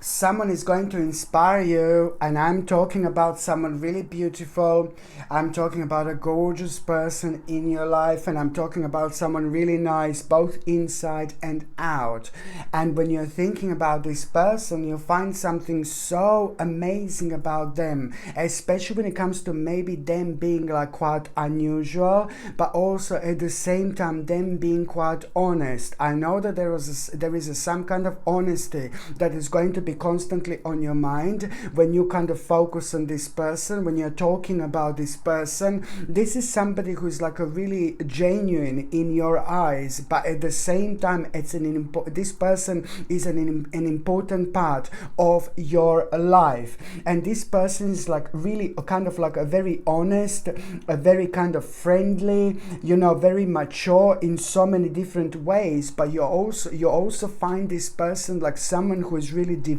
someone is going to inspire you, and I'm talking about someone really beautiful. I'm talking about a gorgeous person in your life, and I'm talking about someone really nice, both inside and out. And when you're thinking about this person, you'll find something so amazing about them, especially when it comes to maybe them being like quite unusual, but also at the same time them being quite honest. I know that there is some kind of honesty that is going to be constantly on your mind when you kind of focus on this person, when you're talking about this person. This is somebody who's like a really genuine in your eyes, but at the same time this person is an important part of your life. And this person is like really kind of like a very honest, a very kind of friendly, very mature in so many different ways. But you also find this person like someone who is really devoted.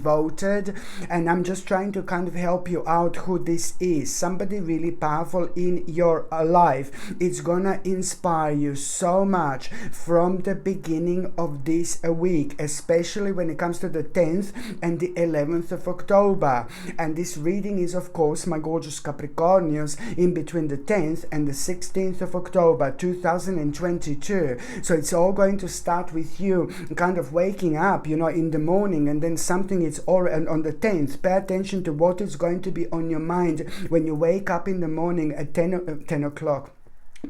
And I'm just trying to kind of help you out who this is. Somebody really powerful in your life. It's gonna inspire you so much from the beginning of this week, especially when it comes to the 10th and the 11th of October. And this reading is, of course, my gorgeous Capricornians, in between the 10th and the 16th of October 2022. So it's all going to start with you kind of waking up, in the morning, and then something is all on the 10th. Pay attention to what is going to be on your mind when you wake up in the morning at 10 o'clock.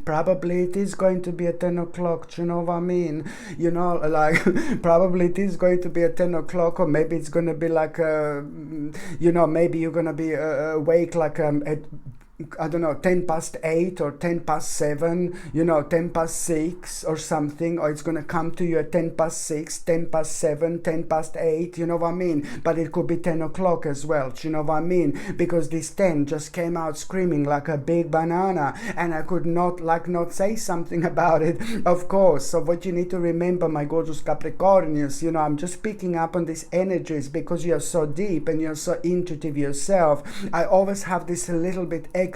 Probably it is going to be at 10 o'clock, you know what I mean? Like, probably it is going to be at 10 o'clock, or maybe it's going to be like, maybe you're going to be awake like at, I don't know, 10 past 8 or 10 past 7, 10 past 6 or something, or it's going to come to you at 10 past 6, 10 past 7, 10 past 8, you know what I mean? But it could be 10 o'clock as well, you know what I mean? Because this 10 just came out screaming like a big banana, and I could not say something about it, of course. So what you need to remember, my gorgeous Capricornians, I'm just picking up on these energies because you're so deep and you're so intuitive yourself. I always have this a little bit extra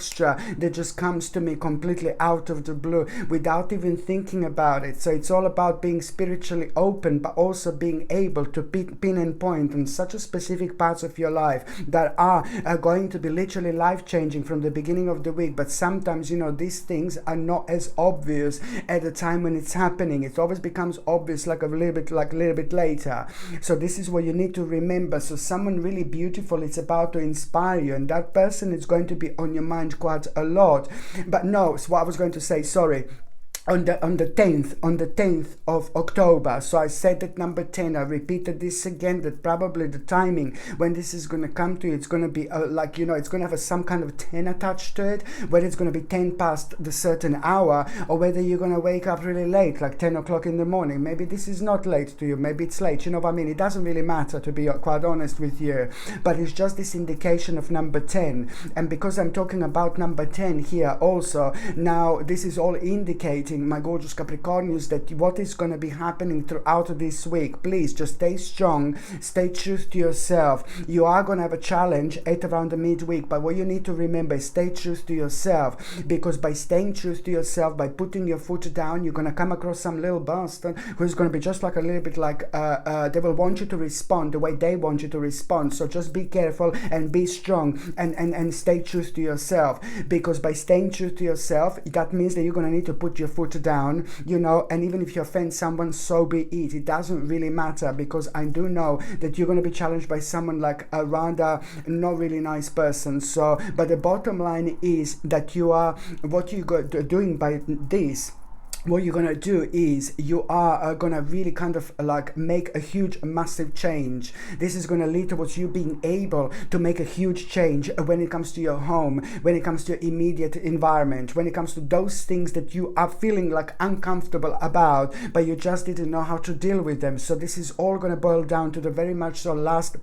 that just comes to me completely out of the blue without even thinking about it. So it's all about being spiritually open, but also being able to pin and point on such a specific parts of your life that are going to be literally life-changing from the beginning of the week. But sometimes, these things are not as obvious at the time when it's happening. It always becomes obvious like a little bit later. So this is what you need to remember. So someone really beautiful is about to inspire you, and that person is going to be on your mind quite a lot. But no, so what I was going to say, sorry, on the 10th of October. So I said that number 10, I repeated this again, that probably the timing when this is going to come to you, it's going to be it's going to have some kind of 10 attached to it, whether it's going to be 10 past the certain hour, or whether you're going to wake up really late, like 10 o'clock in the morning. Maybe this is not late to you, maybe it's late, you know what I mean? It doesn't really matter, to be quite honest with you, but it's just this indication of number 10. And because I'm talking about number 10 here also, now this is all indicating, my gorgeous Capricornians, that what is going to be happening throughout this week. Please just stay strong, stay true to yourself. You are going to have a challenge at around the midweek, but what you need to remember is stay true to yourself, because by staying true to yourself, by putting your foot down, you're going to come across some little bastard who's going to be just like a little bit like they will want you to respond the way they want you to respond. So just be careful and be strong, and stay true to yourself, because by staying true to yourself, that means that you're going to need to put your foot down, and even if you offend someone, so be it. It doesn't really matter, because I do know that you're going to be challenged by someone like a rather not really nice person. So, but the bottom line is that what you are doing by this, what you're gonna do is you are gonna really kind of like make a huge massive change. This is gonna lead towards you being able to make a huge change when it comes to your home, when it comes to your immediate environment, when it comes to those things that you are feeling like uncomfortable about, but you just didn't know how to deal with them. So this is all gonna boil down to the very much so last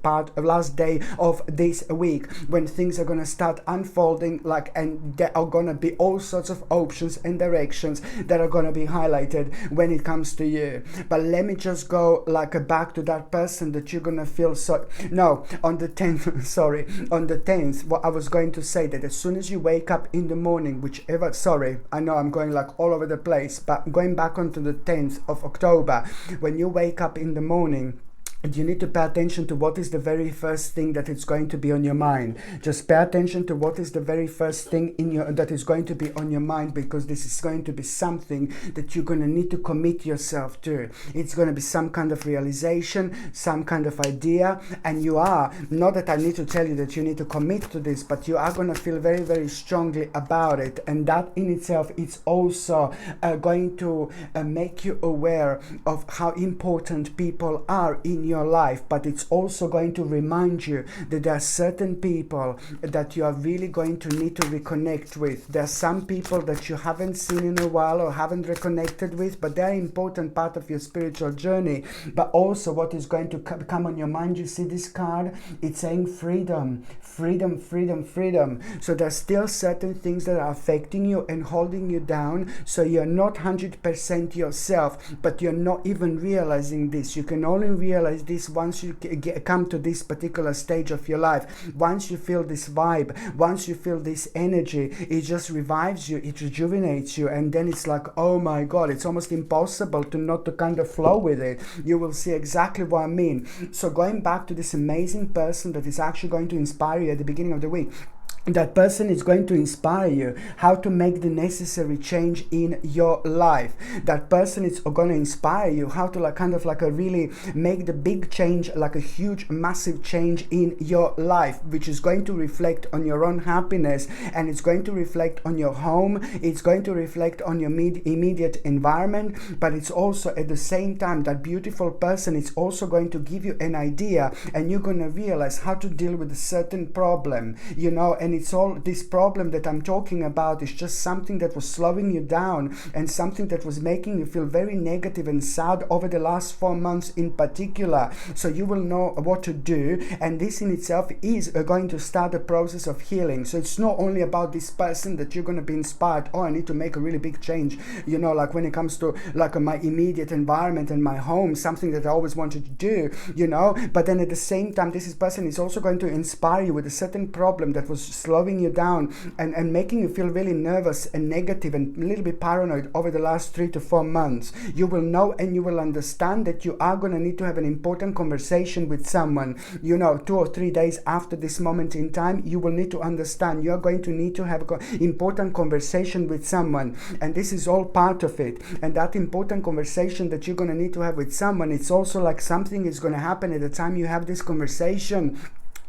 day of this week, when things are gonna start unfolding, and there are gonna be all sorts of options and directions that are gonna be highlighted when it comes to you. But let me just go back to that person that you're gonna feel so no on the 10th sorry, on the 10th, what I was going to say, that as soon as you wake up in the morning, whichever, sorry, I know I'm going all over the place, but going back onto the 10th of October, when you wake up in the morning, And you need to pay attention to what is the very first thing that is going to be on your mind. Just pay attention to what is the very first thing that is going to be on your mind, because this is going to be something that you're going to need to commit yourself to. It's going to be some kind of realization, some kind of idea, and you are, not that I need to tell you that you need to commit to this, but you are going to feel very, very strongly about it. And that in itself is also going to make you aware of how important people are in your life, but it's also going to remind you that there are certain people that you are really going to need to reconnect with. There are some people that you haven't seen in a while or haven't reconnected with, but they're an important part of your spiritual journey. But also what is going to come on your mind, you see this card, it's saying freedom, freedom, freedom, freedom. So there's still certain things that are affecting you and holding you down, so you're not 100% yourself, but you're not even realizing this. You can only realize this once you come to this particular stage of your life. Once you feel this vibe, once you feel this energy, it just revives you, it rejuvenates you, and then it's like, oh my god, it's almost impossible to not to kind of flow with it. You will see exactly what I mean. So going back to this amazing person that is actually going to inspire you at the beginning of the week, that person is going to inspire you how to make the necessary change in your life. That person is going to inspire you how to really make the big change, like a huge massive change in your life, which is going to reflect on your own happiness, and it's going to reflect on your home, it's going to reflect on your immediate environment. But it's also at the same time, that beautiful person is also going to give you an idea, and you're going to realize how to deal with a certain problem, and it's all this problem that I'm talking about is just something that was slowing you down, and something that was making you feel very negative and sad over the last 4 months in particular. So you will know what to do, and this in itself is going to start a process of healing. So it's not only about this person that you're going to be inspired, oh, I need to make a really big change, like when it comes to my immediate environment and my home, something that I always wanted to do, but then at the same time, this person is also going to inspire you with a certain problem that was slowing you down and making you feel really nervous and negative and a little bit paranoid over the last 3 to 4 months. You will know and you will understand that you are going to need to have an important conversation with someone. 2 or 3 days after this moment in time, you will need to understand you are going to need to have an important conversation with someone, and this is all part of it. And that important conversation that you're going to need to have with someone, it's also like something is going to happen at the time you have this conversation.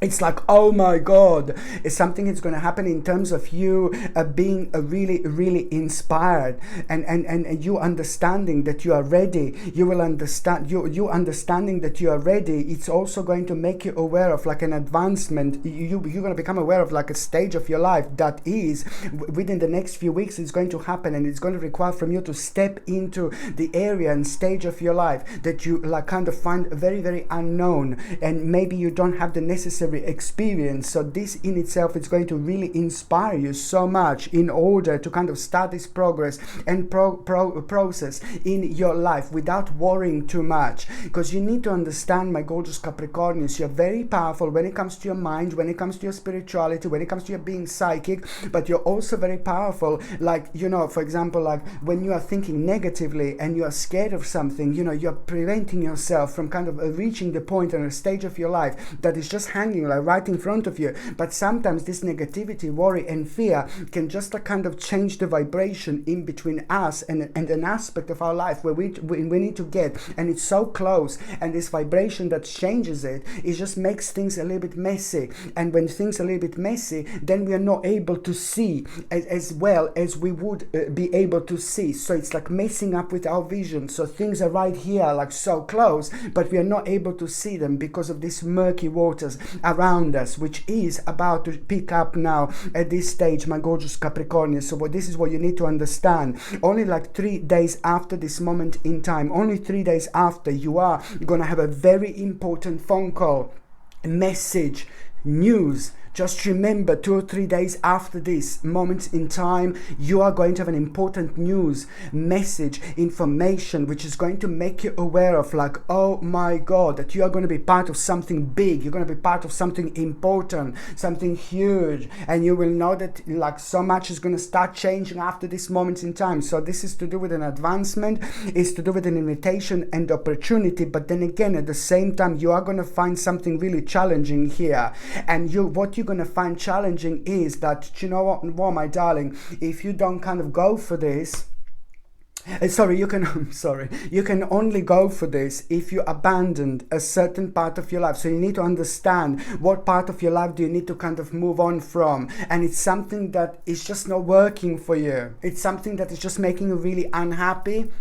It's like, oh my God, it's something that's going to happen in terms of you being really, really inspired, and you understanding that you are ready. You will understand, you understanding that you are ready. It's also going to make you aware of an advancement. You're going to become aware of a stage of your life that is within the next few weeks is going to happen, and it's going to require from you to step into the area and stage of your life that you kind of find very, very unknown, and maybe you don't have the necessary experience. So this in itself is going to really inspire you so much in order to kind of start this progress and process in your life without worrying too much. Because you need to understand, my gorgeous Capricornians, you're very powerful when it comes to your mind, when it comes to your spirituality, when it comes to your being psychic, but you're also very powerful, for example, when you are thinking negatively and you are scared of something, you're preventing yourself from kind of reaching the point and a stage of your life that is just hanging right in front of you. But sometimes this negativity, worry and fear can just kind of change the vibration in between us and an aspect of our life where we need to get, and it's so close, and this vibration that changes it just makes things a little bit messy. And when things are a little bit messy, then we are not able to see as well as we would be able to see. So it's like messing up with our vision. So things are right here, so close, but we are not able to see them because of these murky waters around us, which is about to pick up now at this stage, my gorgeous Capricornians. So this is what you need to understand. Only 3 days after this moment in time, only 3 days after, you are going to have a very important phone call, message, news Just remember, 2 or 3 days after this moment in time, you are going to have an important news, message, information, which is going to make you aware of, like, oh my God, that you are going to be part of something big. You're going to be part of something important, something huge. And you will know that, like, so much is going to start changing after this moment in time. So this is to do with an advancement, it's to do with an invitation and opportunity. But then again, at the same time, you are going to find something really challenging here. And what you're going to find challenging is that, you know what, my darling, if you don't kind of go for this, you can only go for this if you abandoned a certain part of your life. So you need to understand what part of your life do you need to kind of move on from. And it's something that is just not working for you. It's something that is just making you really unhappy.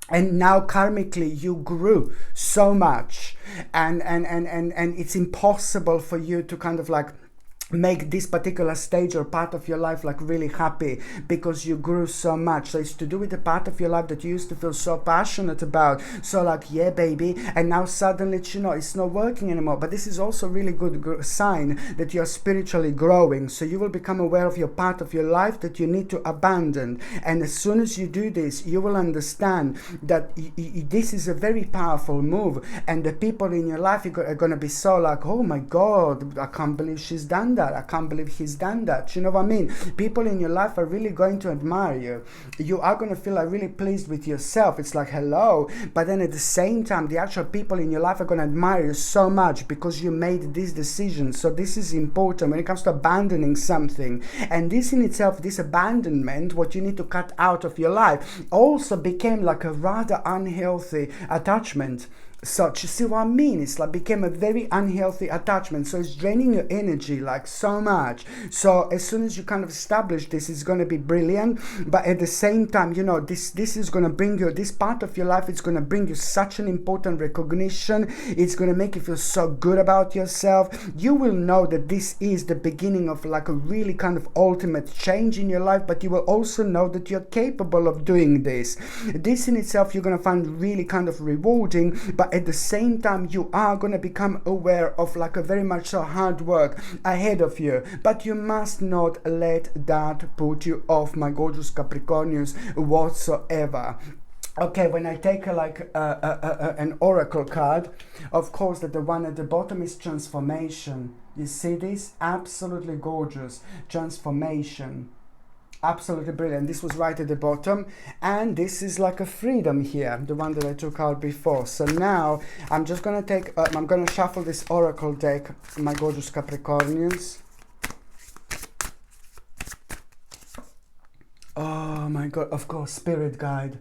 And now karmically you grew so much, and it's impossible for you to kind of like make this particular stage or part of your life like really happy, because you grew so much. So it's to do with the part of your life that you used to feel so passionate about, so like, yeah baby, and now suddenly, you know, it's not working anymore. But this is also really good sign that you're spiritually growing. So you will become aware of your part of your life that you need to abandon, and as soon as you do this, you will understand that this is a very powerful move, and the people in your life are going to be so like, oh my God, I can't believe she's done that, I can't believe he's done that. You know what I mean? People in your life are really going to admire you. You are going to feel like really pleased with yourself. It's like, hello. But then at the same time, the actual people in your life are going to admire you so much because you made this decision. So this is important when it comes to abandoning something. And this in itself, this abandonment, what you need to cut out of your life, also became like a rather unhealthy attachment. So you see what I mean? It's like became a very unhealthy attachment. So it's draining your energy like so much. So as soon as you kind of establish this, it's going to be brilliant. But at the same time, you know, this is going to bring you, this part of your life, it's going to bring you such an important recognition. It's going to make you feel so good about yourself. You will know that this is the beginning of like a really kind of ultimate change in your life. But you will also know that you're capable of doing this. This in itself, you're going to find really kind of rewarding. But at the same time, you are going to become aware of like a very much so hard work ahead of you. But you must not let that put you off, my gorgeous Capricornians, whatsoever. Okay, when I take an oracle card, of course that the one at the bottom is transformation. You see this? Absolutely gorgeous. Transformation. Absolutely brilliant. This was right at the bottom, and this is like a freedom here, the one that I took out before. So now I'm just gonna take I'm gonna shuffle this oracle deck, my gorgeous Capricornians. Oh my God, of course, spirit guide.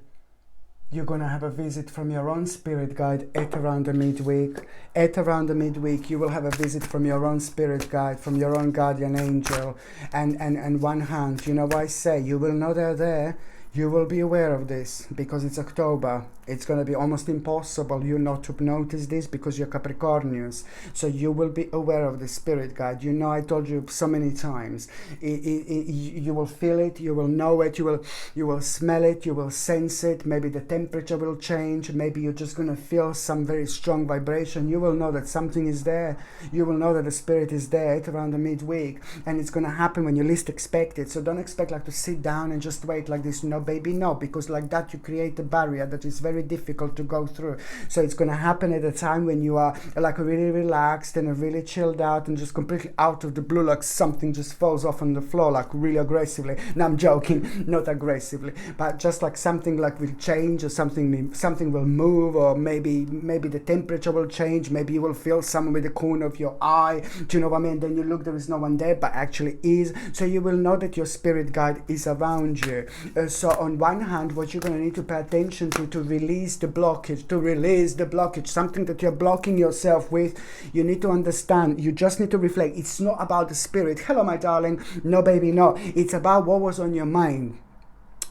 You're going to have a visit from your own spirit guide at around the midweek. At around the midweek, you will have a visit from your own spirit guide, from your own guardian angel. And one hand, you know what I say, you will know they're there. You will be aware of this because it's October. It's going to be almost impossible you not to notice this because you're Capricornians. So you will be aware of the spirit guide. You know, I told you so many times. You will feel it. You will know it. You will smell it. You will sense it. Maybe the temperature will change. Maybe you're just going to feel some very strong vibration. You will know that something is there. You will know that the spirit is there at around the midweek. And it's going to happen when you least expect it. So don't expect like to sit down and just wait like this. No, baby, no. Because like that you create a barrier that is very difficult to go through. So it's going to happen at a time when you are like really relaxed and really chilled out and just completely out of the blue, like something just falls off on the floor like really aggressively. No, I'm joking, not aggressively, but just like something like will change, or something will move, or maybe the temperature will change. Maybe you will feel someone with the corner of your eye. Do you know what I mean? Then you look, there is no one there, but actually is. So you will know that your spirit guide is around you. So on one hand, what you're going to need to pay attention to release the blockage, something that you're blocking yourself with. You need to understand, you just need to reflect. It's not about the spirit. Hello, my darling. No, baby, no. It's about what was on your mind.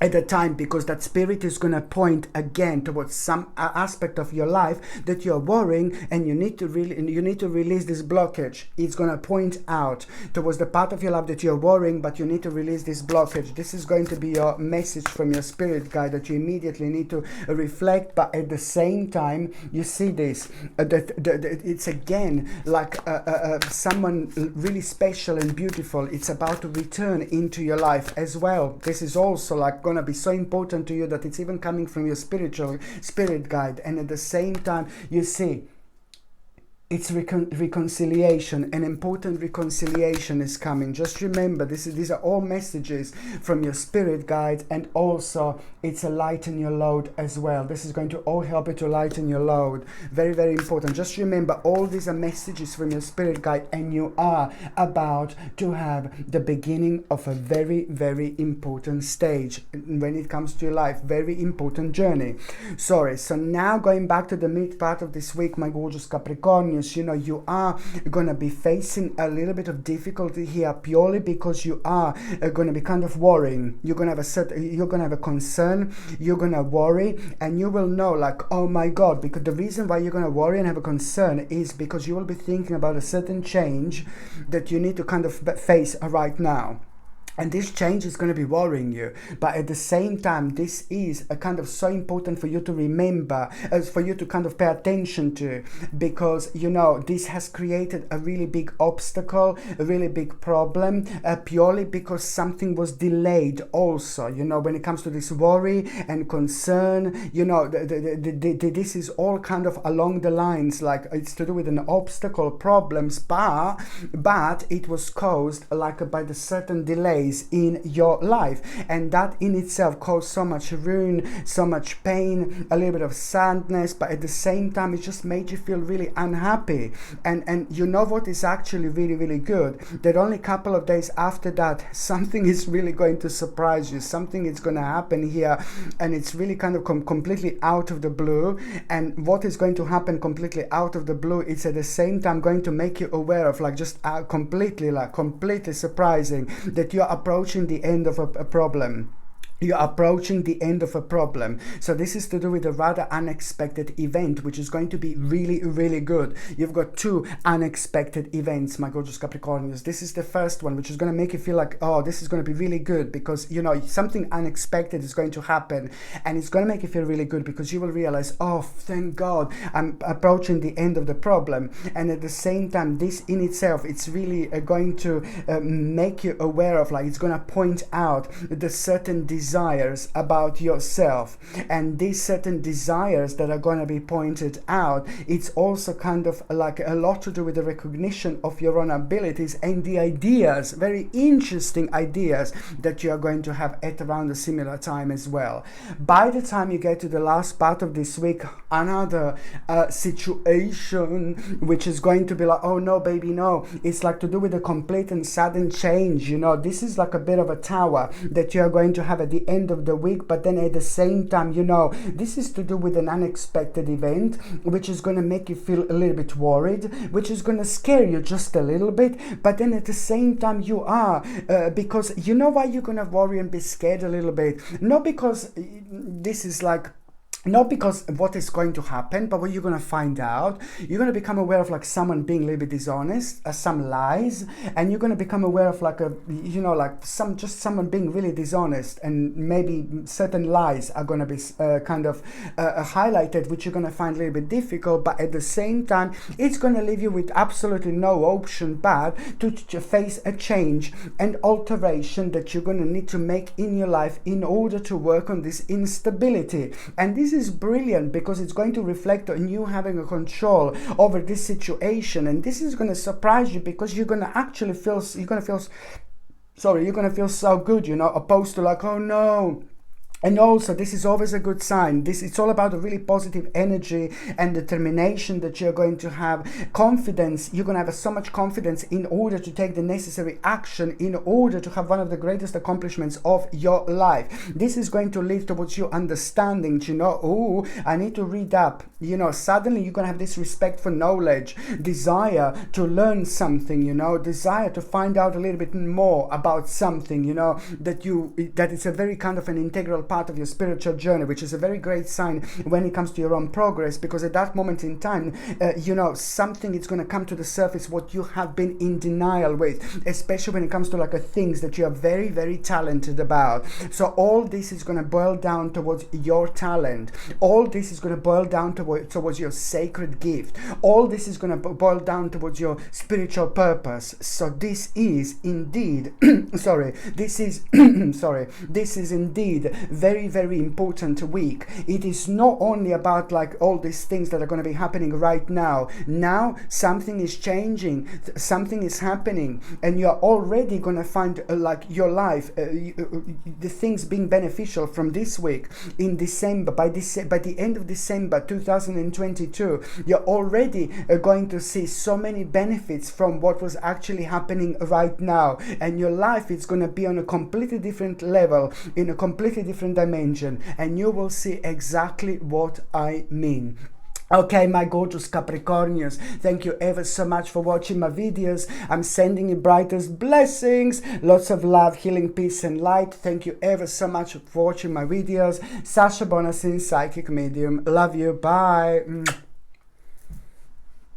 at the time, because that spirit is going to point again towards some aspect of your life that you're worrying, and you need to release this blockage. It's going to point out towards the part of your life that you're worrying, but you need to release this blockage. This is going to be your message from your spirit guide that you immediately need to reflect. But at the same time, you see this that it's again like someone really special and beautiful. It's about to return into your life as well. This is also like going to be so important to you that it's even coming from your spirit guide. And at the same time, you see it's reconciliation. An important reconciliation is coming. Just remember, these are all messages from your spirit guide, and also it's a lighten your load as well. This is going to all help you to lighten your load. Very, very important. Just remember, all these are messages from your spirit guide, and you are about to have the beginning of a very, very important stage when it comes to your life. Very important journey. So now going back to the mid part of this week, my gorgeous Capricornians, you are going to be facing a little bit of difficulty here, purely because you are going to be kind of worrying. You're going to have a concern, you're going to worry, and you will know like, oh my God, because the reason why you're going to worry and have a concern is because you will be thinking about a certain change that you need to kind of face right now. And this change is going to be worrying you. But at the same time, this is a kind of so important for you to remember, for you to kind of pay attention to, because, this has created a really big obstacle, a really big problem, purely because something was delayed also. When it comes to this worry and concern, this is all kind of along the lines, like it's to do with an obstacle, problems, but it was caused like by the certain delays in your life, and that in itself caused so much ruin, so much pain, a little bit of sadness, but at the same time it just made you feel really unhappy. And you know what is actually really, really good, that only a couple of days after that, something is really going to surprise you. Something is going to happen here, and it's really kind of completely out of the blue. And what is going to happen completely out of the blue, it's at the same time going to make you aware of like just completely surprising that you are approaching the end of a problem. You're approaching the end of a problem. So this is to do with a rather unexpected event, which is going to be really, really good. You've got two unexpected events, my gorgeous Capricornians. This is the first one, which is going to make you feel like, oh, this is going to be really good, because, something unexpected is going to happen. And it's going to make you feel really good because you will realize, oh, thank God, I'm approaching the end of the problem. And at the same time, this in itself, it's really going to make you aware of, like, it's going to point out the certain desires about yourself, and these certain desires that are going to be pointed out, it's also kind of like a lot to do with the recognition of your own abilities and the ideas, very interesting ideas that you are going to have at around a similar time as well. By the time you get to the last part of this week, another situation which is going to be like, oh no baby, no, it's like to do with a complete and sudden change. This is like a bit of a tower that you are going to have at the end of the week, but then at the same time, this is to do with an unexpected event which is going to make you feel a little bit worried, which is going to scare you just a little bit, but then at the same time you are because you know why you're going to worry and be scared a little bit, not because this is like, not because what is going to happen, but what you're going to find out. You're going to become aware of like someone being a little bit dishonest, some lies, and you're going to become aware of like someone being really dishonest, and maybe certain lies are going to be highlighted, which you're going to find a little bit difficult, but at the same time, it's going to leave you with absolutely no option but to face a change and alteration that you're going to need to make in your life in order to work on this instability. And this is brilliant because it's going to reflect on you having a control over this situation, and this is going to surprise you because you're going to actually feel so good, opposed to like, oh no, And also, this is always a good sign. It's all about a really positive energy and determination that you're going to have. Confidence. You're going to have so much confidence in order to take the necessary action in order to have one of the greatest accomplishments of your life. This is going to lead towards you understanding, you know, oh, I need to read up. You know, suddenly you're going to have this respect for knowledge, desire to learn something, you know, desire to find out a little bit more about something, you know, that it's a very kind of an integral part of your spiritual journey, which is a very great sign when it comes to your own progress, because at that moment in time, you know, something is going to come to the surface what you have been in denial with, especially when it comes to like things that you are very, very talented about. So all this is going to boil down towards your talent. All this is going to boil down towards your sacred gift. All this is going to boil down towards your spiritual purpose. So this is indeed this is indeed very, very important week. It is not only about like all these things that are going to be happening right now. Now something is changing, something is happening, and you're already going to find like your life, the things being beneficial from this week in December. By the end of December 2022, you're already going to see so many benefits from what was actually happening right now, and your life is going to be on a completely different level, in a completely different dimension, and you will see exactly what I mean. Okay, my gorgeous Capricornians, thank you ever so much for watching my videos. I'm sending you brightest blessings, lots of love, healing, peace and light. Thank you ever so much for watching my videos. Sasha Bonasin, Psychic Medium. Love you. Bye.